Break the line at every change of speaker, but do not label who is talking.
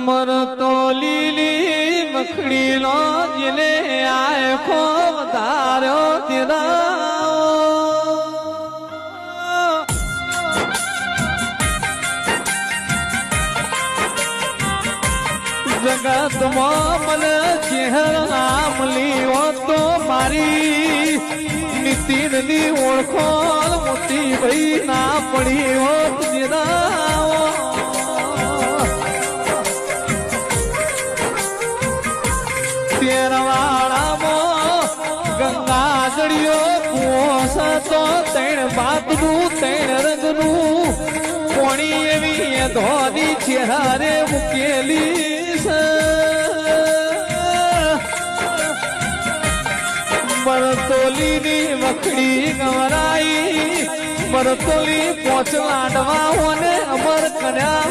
મર તો લીલી મખડી નો જીલે આય ખો ધાર્યો દીરા જગત માં મને ચહેર નામ લીઓ તો મારી નીતિન ની ઓળખો મોટી ભાઈ ના પડી હોત દીરા તેરવાળામાં ગંગા જડિયો કુંસ તો તૈણ બાતનું તૈણ રંગનું કોણી એવી ધોની ચહેરે મૂકેલી છે મરતોલીની વખડી ગવરાઈ મરતોલી પોચ લાડવા અને અમર કર્યા